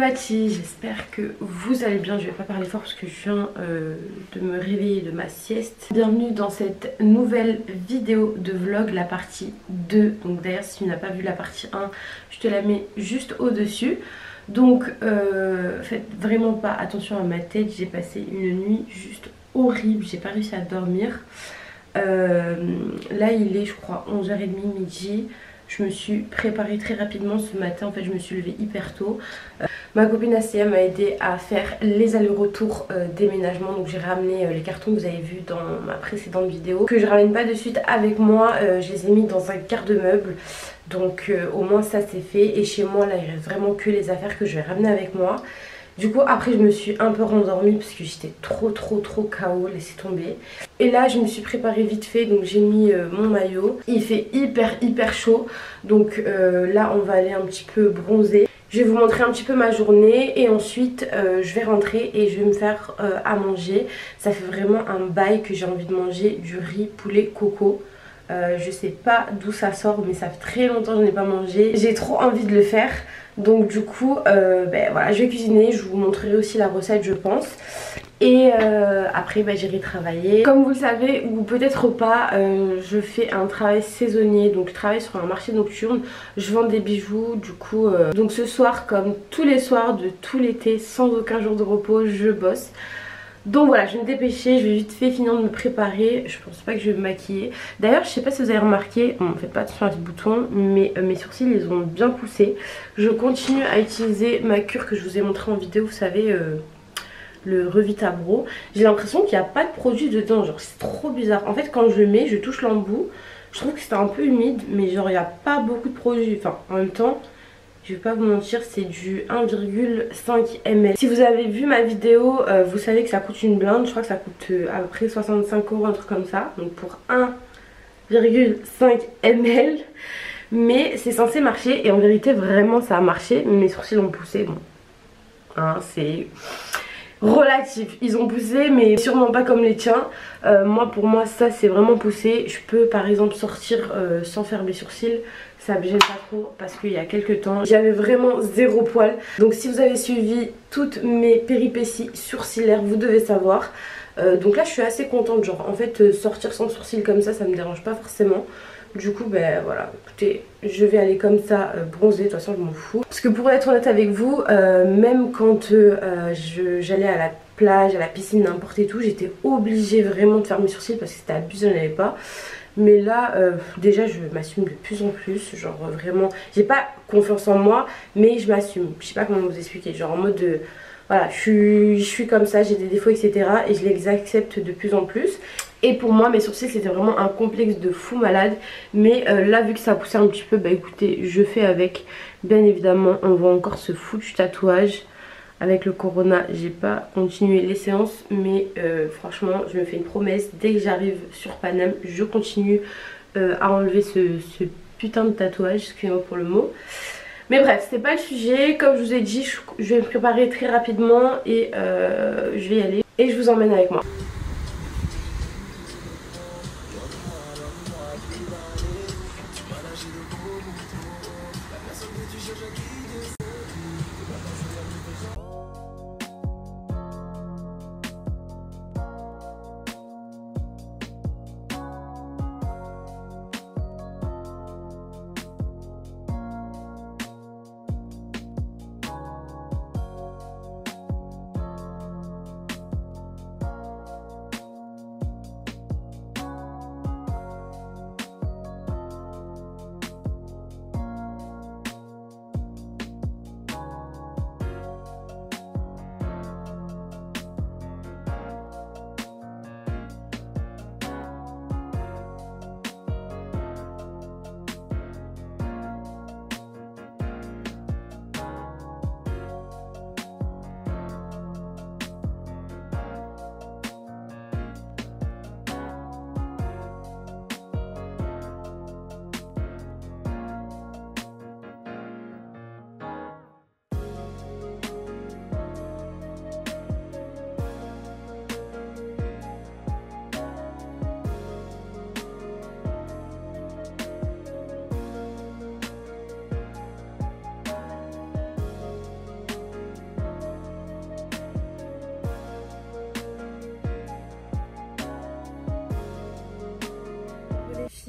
Mati, j'espère que vous allez bien. Je vais pas parler fort parce que je viens de me réveiller de ma sieste. Bienvenue dans cette nouvelle vidéo de vlog, la partie 2. Donc d'ailleurs si tu n'as pas vu la partie 1, je te la mets juste au dessus. Donc faites vraiment pas attention à ma tête, j'ai passé une nuit juste horrible, j'ai pas réussi à dormir. Là il est je crois 11h30 midi. Je me suis préparée très rapidement ce matin, en fait je me suis levée hyper tôt. Ma copine Assia m'a aidé à faire les allers-retours déménagement. Donc j'ai ramené les cartons que vous avez vus dans ma précédente vidéo, que je ramène pas de suite avec moi, je les ai mis dans un garde-meuble. Donc au moins ça c'est fait. Et chez moi là il reste vraiment que les affaires que je vais ramener avec moi. Du coup après je me suis un peu rendormie parce que j'étais trop KO, laissez tomber. Et là je me suis préparée vite fait, donc j'ai mis mon maillot. Il fait hyper chaud, donc là on va aller un petit peu bronzer. Je vais vous montrer un petit peu ma journée et ensuite je vais rentrer et je vais me faire à manger. Ça fait vraiment un bail que j'ai envie de manger du riz poulet coco. Je sais pas d'où ça sort mais ça fait très longtemps que je n'ai pas mangé. J'ai trop envie de le faire. Donc du coup voilà, je vais cuisiner, je vous montrerai aussi la recette je pense. Et après j'irai travailler. Comme vous le savez ou peut-être pas, je fais un travail saisonnier. Donc je travaille sur un marché nocturne, je vends des bijoux. Du coup donc ce soir comme tous les soirs de tout l'été, sans aucun jour de repos, je bosse. Donc voilà, je vais me dépêcher, je vais vite fait finir de me préparer. Je pense pas que je vais me maquiller. D'ailleurs je sais pas si vous avez remarqué, bon faites pas attention à ce bouton, mais mes sourcils ils ont bien poussé. Je continue à utiliser ma cure que je vous ai montré en vidéo, vous savez, le Revitabro. J'ai l'impression qu'il n'y a pas de produit dedans, genre c'est trop bizarre. En fait quand je le mets, je touche l'embout, je trouve que c'est un peu humide, mais genre il n'y a pas beaucoup de produits. Enfin en même temps, je vais pas vous mentir, c'est du 1,5 ml. Si vous avez vu ma vidéo, vous savez que ça coûte une blinde. Je crois que ça coûte à peu près 65 €, un truc comme ça. Donc pour 1,5 ml. Mais c'est censé marcher et en vérité vraiment ça a marché. Mes sourcils ont poussé, bon. Hein, c'est relatif, ils ont poussé mais sûrement pas comme les tiens. Moi pour moi ça c'est vraiment poussé. Je peux par exemple sortir sans faire mes sourcils, ça me gêne pas trop parce qu'il y a quelques temps j'avais vraiment zéro poil. Donc si vous avez suivi toutes mes péripéties sourcilières vous devez savoir. Donc là je suis assez contente, genre en fait sortir sans sourcils comme ça me dérange pas forcément. Du coup voilà, écoutez, je vais aller comme ça bronzer, de toute façon je m'en fous. Parce que pour être honnête avec vous, même quand j'allais à la plage, à la piscine, n'importe et tout, j'étais obligée vraiment de faire mes sourcils parce que c'était abusé, je n'en avais pas. Mais là déjà je m'assume de plus en plus, genre vraiment, j'ai pas confiance en moi mais je m'assume. Je sais pas comment vous expliquer, genre en mode de... Voilà, je suis comme ça, j'ai des défauts etc. Et je les accepte de plus en plus. Et pour moi mes sourcils c'était vraiment un complexe de fou malade. Mais là vu que ça a poussé un petit peu, écoutez je fais avec. Bien évidemment on voit encore ce foutu tatouage. Avec le corona j'ai pas continué les séances. Mais franchement je me fais une promesse, dès que j'arrive sur Paname je continue à enlever ce putain de tatouage, excusez-moi pour le mot. Mais bref, c'est pas le sujet. Comme je vous ai dit, je vais me préparer très rapidement et je vais y aller. Et je vous emmène avec moi.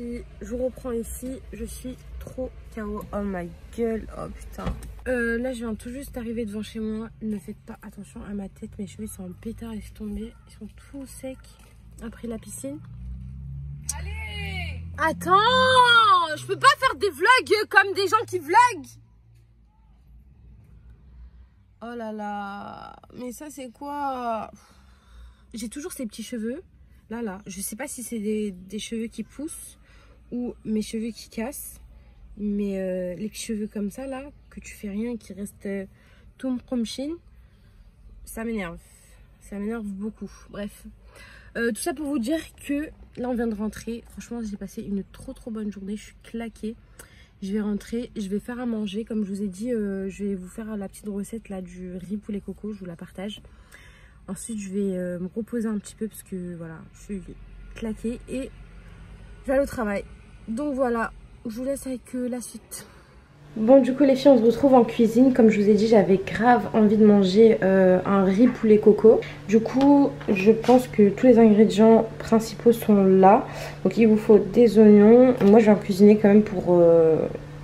si je reprends ici, je suis trop KO. Oh my gueule, oh putain. Là je viens tout juste d'arriver devant chez moi. Ne faites pas attention à ma tête, mes cheveux sont en pétard, laisse tomber. Ils sont tout secs après la piscine. Allez! Attends! Je peux pas faire des vlogs comme des gens qui vloguent! Oh là là! Mais ça c'est quoi? J'ai toujours ces petits cheveux. Là, je sais pas si c'est des cheveux qui poussent ou mes cheveux qui cassent. Mais les cheveux comme ça, là, que tu fais rien, qui restent tout comme chine, ça m'énerve. Ça m'énerve beaucoup. Bref. Tout ça pour vous dire que là, on vient de rentrer. Franchement, j'ai passé une trop bonne journée. Je suis claquée. Je vais rentrer, je vais faire à manger. Comme je vous ai dit, je vais vous faire la petite recette là du riz poulet coco. Je vous la partage. Ensuite, je vais me reposer un petit peu parce que voilà, je suis claquée et je vais aller au travail. Donc voilà, je vous laisse avec la suite. Bon, du coup les filles, on se retrouve en cuisine. Comme je vous ai dit, j'avais grave envie de manger un riz poulet coco. Du coup, je pense que tous les ingrédients principaux sont là. Donc il vous faut des oignons. Moi, je vais en cuisiner quand même pour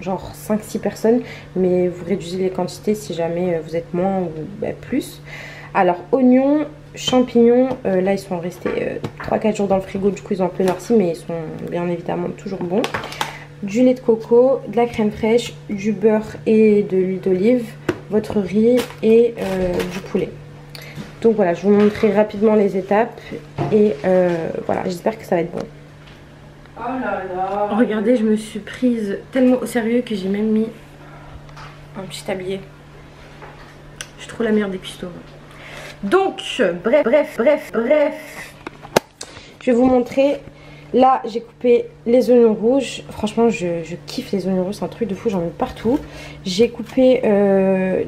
genre 5-6 personnes. Mais vous réduisez les quantités si jamais vous êtes moins ou plus. Alors, oignons, champignons, là ils sont restés 3-4 jours dans le frigo, du coup ils ont un peu noirci, mais ils sont bien évidemment toujours bons. Du lait de coco, de la crème fraîche, du beurre et de l'huile d'olive, votre riz et du poulet. Donc voilà, je vous montrerai rapidement les étapes et voilà, j'espère que ça va être bon. Oh là là! Regardez, je me suis prise tellement au sérieux que j'ai même mis un petit tablier. Je suis trop la meilleure des cuistots. Donc, bref. Je vais vous montrer. Là, j'ai coupé les oignons rouges. Franchement, je kiffe les oignons rouges. C'est un truc de fou, j'en mets partout. J'ai coupé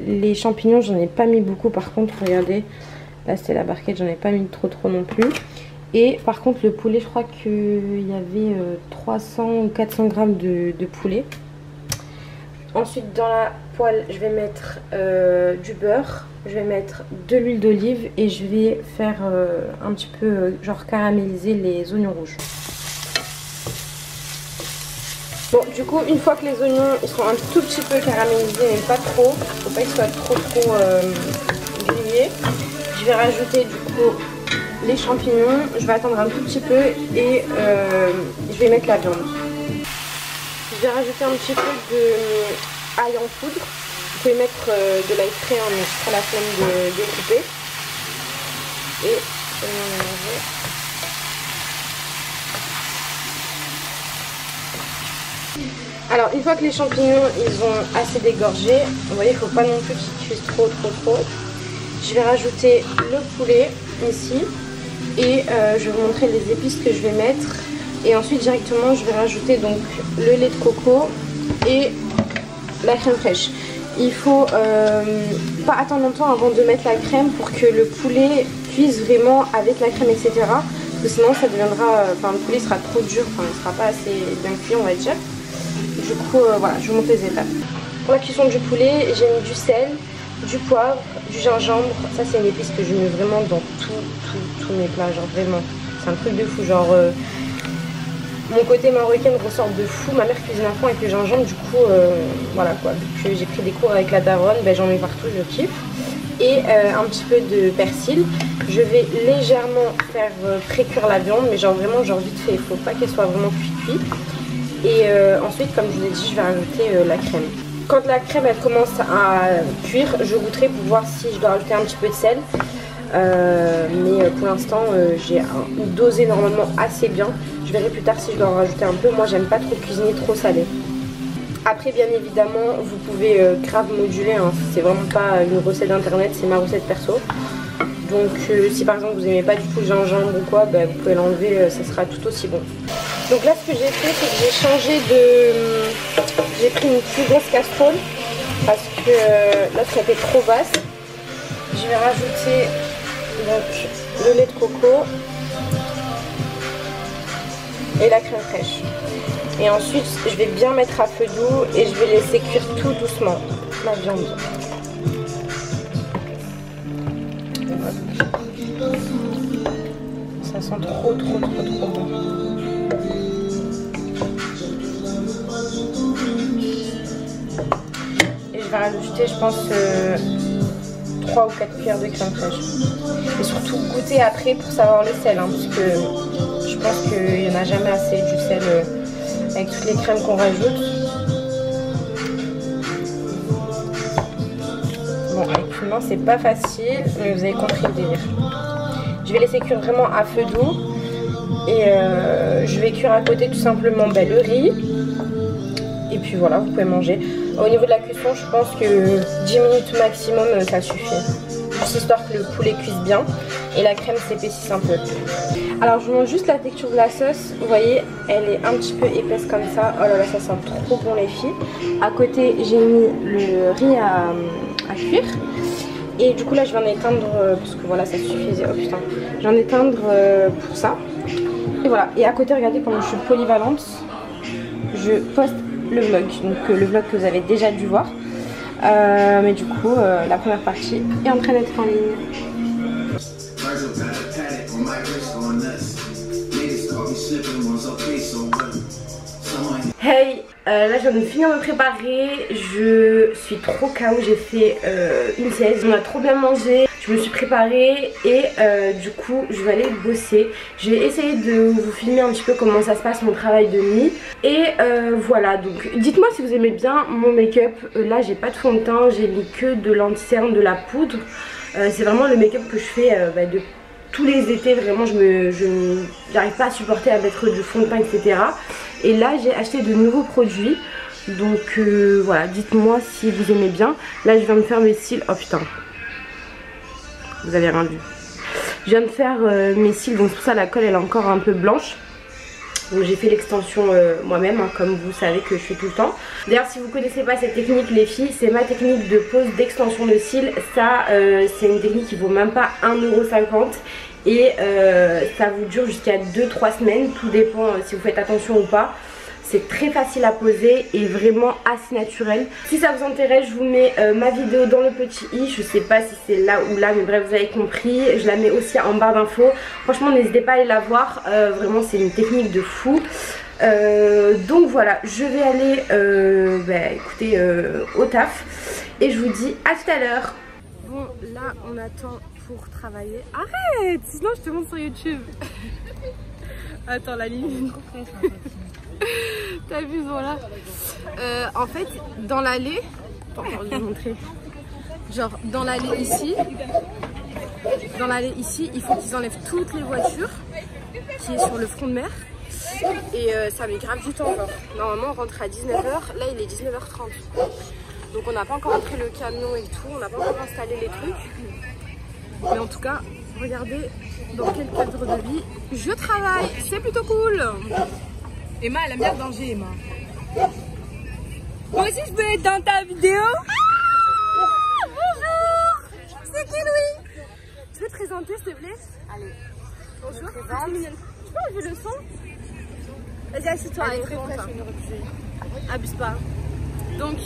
les champignons. J'en ai pas mis beaucoup. Par contre, regardez. Là, c'était la barquette. J'en ai pas mis trop non plus. Et par contre, le poulet, je crois qu'il y avait 300 ou 400 grammes de poulet. Ensuite, dans la poêle, je vais mettre du beurre. Je vais mettre de l'huile d'olive et je vais faire un petit peu genre caraméliser les oignons rouges. Bon, du coup, une fois que les oignons ils sont un tout petit peu caramélisés, mais pas trop, faut pas qu'ils soient trop grillés, je vais rajouter du coup les champignons. Je vais attendre un tout petit peu et je vais mettre la viande. Je vais rajouter un petit peu de ail en poudre. Vous pouvez mettre de l'ail frais, hein, mais je prends la flemme de découper. Et je vais mélanger. Alors une fois que les champignons ils ont assez dégorgé, vous voyez il ne faut pas non plus qu'ils cuisent trop. Je vais rajouter le poulet ici et je vais vous montrer les épices que je vais mettre. Et ensuite directement je vais rajouter donc le lait de coco et la crème fraîche. Il faut pas attendre longtemps avant de mettre la crème pour que le poulet cuise vraiment avec la crème, etc. Parce que sinon ça deviendra, le poulet sera trop dur, il ne sera pas assez bien cuit on va dire. Du coup voilà, je vous montre les étapes. Pour la cuisson du poulet, j'ai mis du sel, du poivre, du gingembre. Ça c'est une épice que je mets vraiment dans tous mes plats, genre vraiment. C'est un truc de fou, genre mon côté marocain ressort de fou. Ma mère cuisine à fond avec le gingembre, du coup voilà quoi, vu que j'ai pris des cours avec la daronne, j'en mets partout, je kiffe. Et un petit peu de persil. Je vais légèrement faire pré-cuire la viande, mais genre vraiment genre vite fait, il faut pas qu'elle soit vraiment cuite. Et ensuite, comme je vous ai dit, je vais rajouter la crème. Quand la crème elle commence à cuire, je goûterai pour voir si je dois rajouter un petit peu de sel. Mais pour l'instant j'ai dosé normalement assez bien. Je verrai plus tard si je dois en rajouter un peu. Moi j'aime pas trop cuisiner trop salé. Après bien évidemment vous pouvez grave moduler, hein. C'est vraiment pas une recette d'internet, c'est ma recette perso. Donc si par exemple vous n'aimez pas du tout le gingembre ou quoi, vous pouvez l'enlever, ça sera tout aussi bon. Donc là ce que j'ai fait c'est que j'ai changé de... J'ai pris une plus grosse casserole parce que là ça était trop basse. Je vais rajouter donc le lait de coco et la crème fraîche. Et ensuite je vais bien mettre à feu doux et je vais laisser cuire tout doucement la viande. Ça sent trop bon. rajouter, je pense, 3 ou 4 cuillères de crème fraîche. Et surtout goûter après pour savoir le sel, hein, parce que je pense qu'il n'y en a jamais assez du sel avec toutes les crèmes qu'on rajoute. Bon, avec une main c'est pas facile, mais vous avez compris le délire. Je vais laisser cuire vraiment à feu doux. Et je vais cuire à côté tout simplement le riz. Et puis voilà, vous pouvez manger. Au niveau de la cuisson, je pense que 10 minutes maximum ça suffit. Juste histoire que le poulet cuise bien et la crème s'épaississe un peu. Alors je vous montre juste la texture de la sauce. Vous voyez, elle est un petit peu épaisse comme ça. Oh là là, ça sent trop bon les filles. À côté, j'ai mis le riz à cuire. Et du coup là je vais en éteindre, parce que voilà ça suffisait, oh putain. Je vais en éteindre pour ça. Et voilà, et à côté regardez comment je suis polyvalente. Je poste le vlog, donc le vlog que vous avez déjà dû voir. Mais du coup la première partie est en train d'être en ligne. Hey, là je viens de finir de me préparer, je suis trop KO, j'ai fait une sieste, on a trop bien mangé, je me suis préparée et du coup je vais aller bosser. Je vais essayer de vous filmer un petit peu comment ça se passe mon travail de nuit. Et voilà, donc dites-moi si vous aimez bien mon make-up. Là j'ai pas de fond de teint, j'ai mis que de l'anti-cerne, de la poudre. C'est vraiment le make-up que je fais de tous les étés, vraiment je n'arrive pas à supporter à mettre du fond de teint, etc. Et là j'ai acheté de nouveaux produits. Donc voilà, dites-moi si vous aimez bien. Là je viens de faire mes cils. Oh putain, vous avez rien vu. Je viens de faire mes cils, donc pour ça la colle elle est encore un peu blanche. Donc j'ai fait l'extension moi-même, hein, comme vous savez que je fais tout le temps. D'ailleurs si vous ne connaissez pas cette technique les filles, c'est ma technique de pose d'extension de cils. Ça c'est une technique qui vaut même pas 1,50 € et ça vous dure jusqu'à 2-3 semaines. Tout dépend si vous faites attention ou pas. C'est très facile à poser et vraiment assez naturel. Si ça vous intéresse, je vous mets ma vidéo dans le petit i. Je sais pas si c'est là ou là, mais bref, vous avez compris. Je la mets aussi en barre d'infos. Franchement, n'hésitez pas à aller la voir. Vraiment, c'est une technique de fou. Donc voilà, je vais aller écoutez, au taf. Et je vous dis à tout à l'heure. Bon, là, on attend pour travailler. Arrête, sinon je te montre sur YouTube. Attends, la ligne est trop fraîche. T'as vu, voilà. En fait, dans l'allée, attends, je vais vous montrer. Genre, dans l'allée ici, il faut qu'ils enlèvent toutes les voitures qui est sur le front de mer. Et ça met grave du temps. Genre. Normalement, on rentre à 19 h. Là, il est 19 h 30. Donc, on n'a pas encore entré le camion et tout. On n'a pas encore installé les trucs. Mais en tout cas, regardez dans quel cadre de vie je travaille. C'est plutôt cool. Emma, elle aime bien le danger, Emma. Moi aussi, je peux être dans ta vidéo. Ah, bonjour. C'est qui, Louis? Tu peux te présenter, s'il te plaît? Allez. Bonjour. Tu peux enlever le son? Vas-y, assieds-toi. Elle est très fraîche, abuse pas. Donc,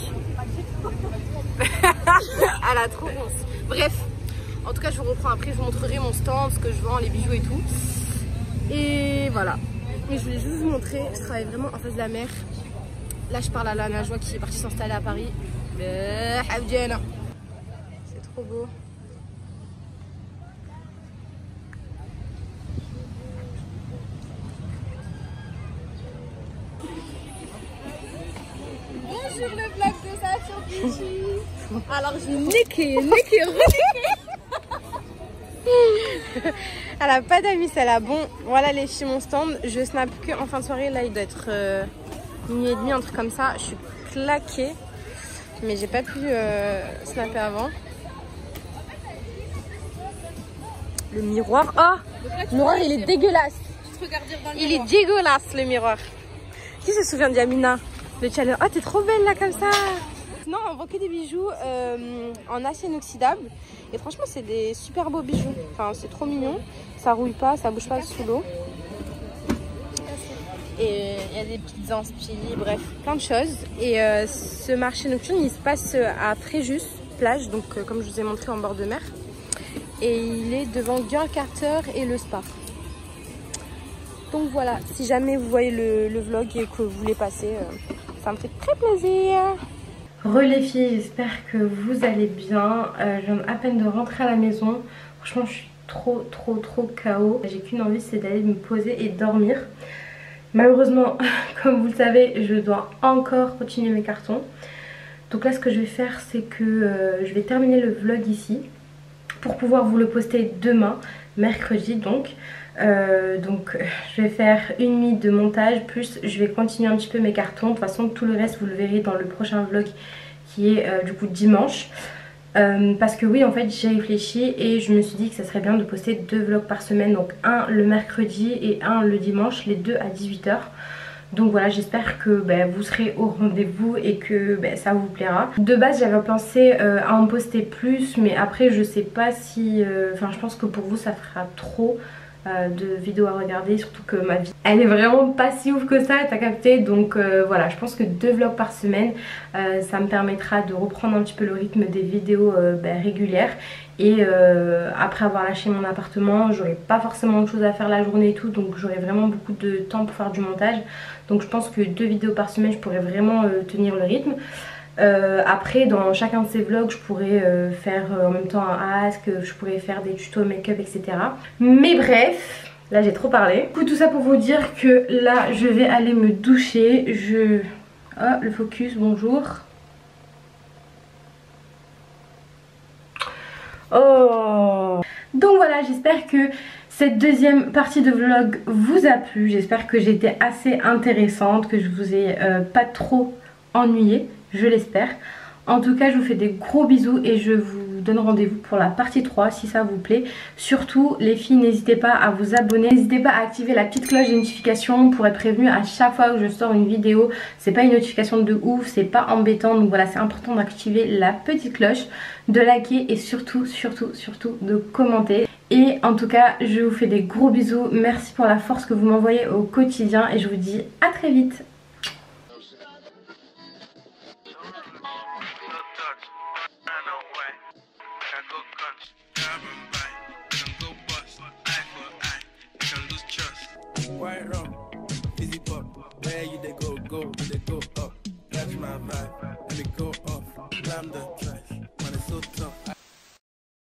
elle a trop honte. Bref, en tout cas, je vous reprends après. Je vous montrerai mon stand, ce que je vends, les bijoux et tout. Et voilà. Mais je voulais juste vous montrer, je travaille vraiment en face de la mer. Là je parle à la Najwa qui est partie s'installer à Paris. C'est trop beau. Bonjour le vlog de ça sur Fiji. Alors j'ai niqué. Elle a pas d'amis, celle-là. Bon, voilà les filles, mon stand. Je snap que en fin de soirée. Là, il doit être minuit et demi, un truc comme ça. Je suis claquée. Mais j'ai pas pu snapper avant. Le miroir. Oh, le miroir, il est dégueulasse. Il est dégueulasse, le miroir. Qui se souvient d'Yamina? Le challenge. Oh, t'es trop belle là, comme ça. Non, on vend que des bijoux en acier inoxydable. Et franchement, c'est des super beaux bijoux. Enfin, c'est trop mignon. Ça rouille pas, ça bouge pas sous l'eau. Et il y a des petites inspirations, bref, plein de choses. Et ce marché nocturne, il se passe à Fréjus, plage, donc comme je vous ai montré en bord de mer. Et il est devant Girl Carter et le spa. Donc voilà, si jamais vous voyez le vlog et que vous voulez passer, ça me fait très plaisir. Les filles, j'espère que vous allez bien. Je viens à peine de rentrer à la maison. Franchement je suis trop KO. J'ai qu'une envie, c'est d'aller me poser et dormir. Malheureusement comme vous le savez, je dois encore continuer mes cartons. Donc là ce que je vais faire, c'est que je vais terminer le vlog ici pour pouvoir vous le poster demain, mercredi donc. Je vais faire une nuit de montage, plus je vais continuer un petit peu mes cartons. De toute façon tout le reste vous le verrez dans le prochain vlog qui est du coup dimanche. Parce que oui, en fait j'ai réfléchi et je me suis dit que ça serait bien de poster 2 vlogs par semaine. Donc un le mercredi et un le dimanche, les deux à 18 h. Donc voilà, j'espère que vous serez au rendez-vous et que ça vous plaira. De base j'avais pensé à en poster plus, mais après je sais pas si... Enfin je pense que pour vous ça fera trop de vidéos à regarder, surtout que ma vie elle est vraiment pas si ouf que ça, t'as capté. Donc voilà, je pense que 2 vlogs par semaine ça me permettra de reprendre un petit peu le rythme des vidéos régulières. Et après avoir lâché mon appartement, j'aurai pas forcément de choses à faire la journée et tout, donc j'aurai vraiment beaucoup de temps pour faire du montage. Donc je pense que 2 vidéos par semaine je pourrais vraiment tenir le rythme. Après dans chacun de ces vlogs je pourrais faire en même temps un ask, je pourrais faire des tutos make-up etc. Mais bref, là j'ai trop parlé. Du coup tout ça pour vous dire que là je vais aller me doucher. Oh le focus, bonjour. Oh. Donc voilà, j'espère que cette deuxième partie de vlog vous a plu. J'espère que j'ai été assez intéressante, que je vous ai pas trop ennuyé, je l'espère. En tout cas je vous fais des gros bisous et je vous donne rendez-vous pour la partie 3 si ça vous plaît. Surtout les filles, n'hésitez pas à vous abonner, n'hésitez pas à activer la petite cloche de notification pour être prévenu à chaque fois que je sors une vidéo. C'est pas une notification de ouf, c'est pas embêtant, donc voilà, c'est important d'activer la petite cloche, de liker et surtout de commenter. Et en tout cas je vous fais des gros bisous, merci pour la force que vous m'envoyez au quotidien et je vous dis à très vite. White rum, fizzy pop, where you they go up, catch my vibe, let me go off, slam the trash, man it's so tough.